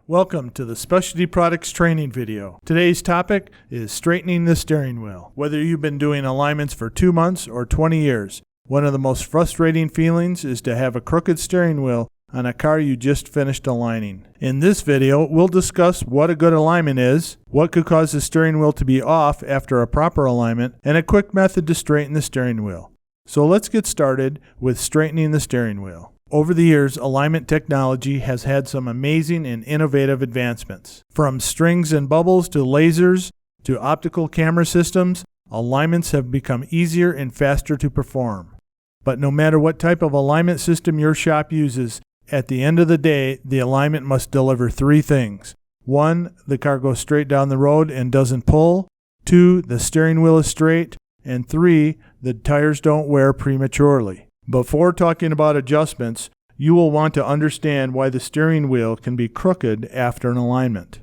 Welcome to the Specialty Products Training video. Today's topic is straightening the steering wheel. Whether you've been doing alignments for 2 months or 20 years, one of the most frustrating feelings is to have a crooked steering wheel on a car you just finished aligning. In this video, we'll discuss what a good alignment is, what could cause the steering wheel to be off after a proper alignment, and a quick method to straighten the steering wheel. So let's get started with straightening the steering wheel. Over the years, alignment technology has had some amazing and innovative advancements. From strings and bubbles to lasers to optical camera systems, alignments have become easier and faster to perform. But no matter what type of alignment system your shop uses, at the end of the day, the alignment must deliver 3 things. 1, the car goes straight down the road and doesn't pull. 2, the steering wheel is straight. And 3, the tires don't wear prematurely. Before talking about adjustments, you will want to understand why the steering wheel can be crooked after an alignment.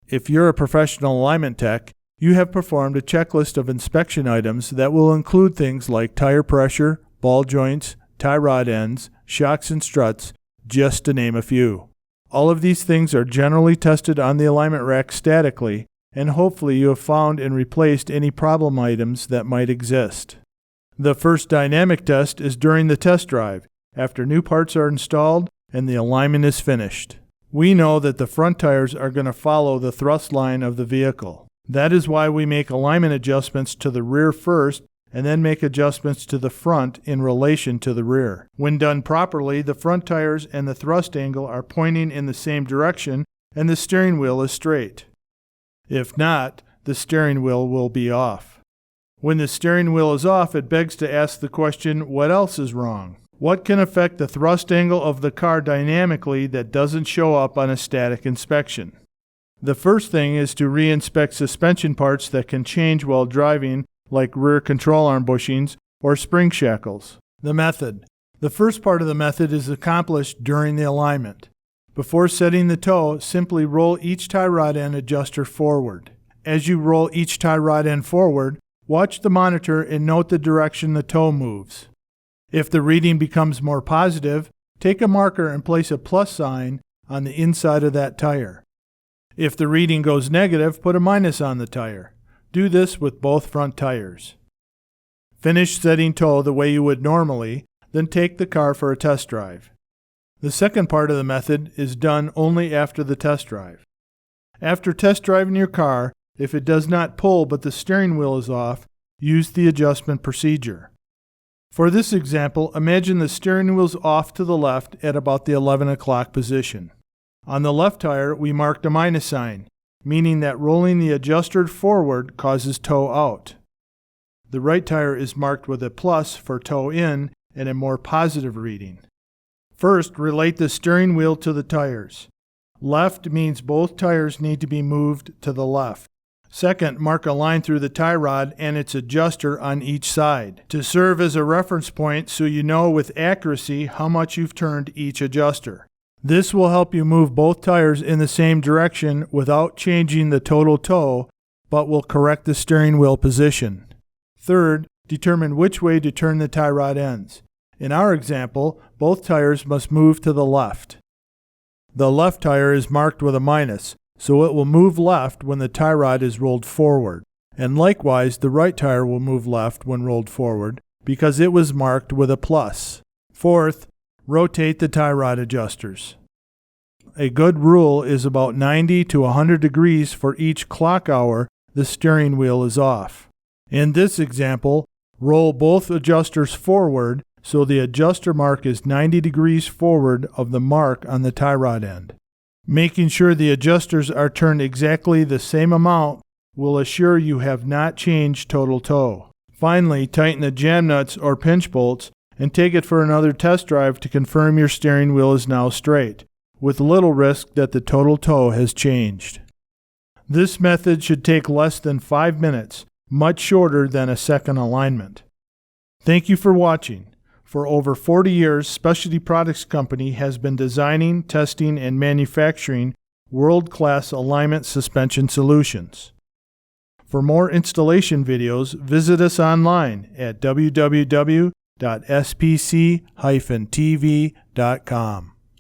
If you're a professional alignment tech, you have performed a checklist of inspection items that will include things like tire pressure, ball joints, tie rod ends, shocks and struts, just to name a few. All of these things are generally tested on the alignment rack statically, and hopefully you have found and replaced any problem items that might exist. The first dynamic test is during the test drive, after new parts are installed and the alignment is finished. We know that the front tires are going to follow the thrust line of the vehicle. That is why we make alignment adjustments to the rear first and then make adjustments to the front in relation to the rear. When done properly, the front tires and the thrust angle are pointing in the same direction and the steering wheel is straight. If not, the steering wheel will be off. When the steering wheel is off, it begs to ask the question, what else is wrong? What can affect the thrust angle of the car dynamically that doesn't show up on a static inspection? The first thing is to re-inspect suspension parts that can change while driving, like rear control arm bushings or spring shackles. The method. The first part of the method is accomplished during the alignment. Before setting the toe, simply roll each tie rod end adjuster forward. As you roll each tie rod end forward, watch the monitor and note the direction the toe moves. If the reading becomes more positive, take a marker and place a plus sign on the inside of that tire. If the reading goes negative, put a minus on the tire. Do this with both front tires. Finish setting toe the way you would normally, then take the car for a test drive. The second part of the method is done only after the test drive. After test driving your car, if it does not pull but the steering wheel is off, use the adjustment procedure. For this example, imagine the steering wheel is off to the left at about the 11 o'clock position. On the left tire, we marked a minus sign, meaning that rolling the adjuster forward causes toe out. The right tire is marked with a plus for toe in and a more positive reading. First, relate the steering wheel to the tires. Left means both tires need to be moved to the left. Second, mark a line through the tie rod and its adjuster on each side to serve as a reference point so you know with accuracy how much you've turned each adjuster. This will help you move both tires in the same direction without changing the total toe, but will correct the steering wheel position. Third, determine which way to turn the tie rod ends. In our example, both tires must move to the left. The left tire is marked with a minus, so it will move left when the tie rod is rolled forward. And likewise, the right tire will move left when rolled forward because it was marked with a plus. Fourth, rotate the tie rod adjusters. A good rule is about 90 to 100 degrees for each clock hour the steering wheel is off. In this example, roll both adjusters forward so the adjuster mark is 90 degrees forward of the mark on the tie rod end. Making sure the adjusters are turned exactly the same amount will assure you have not changed total toe. Finally, tighten the jam nuts or pinch bolts and take it for another test drive to confirm your steering wheel is now straight, with little risk that the total toe has changed. This method should take less than 5 minutes, much shorter than a second alignment. Thank you for watching. For over 40 years, Specialty Products Company has been designing, testing, and manufacturing world-class alignment suspension solutions. For more installation videos, visit us online at www.spc-tv.com.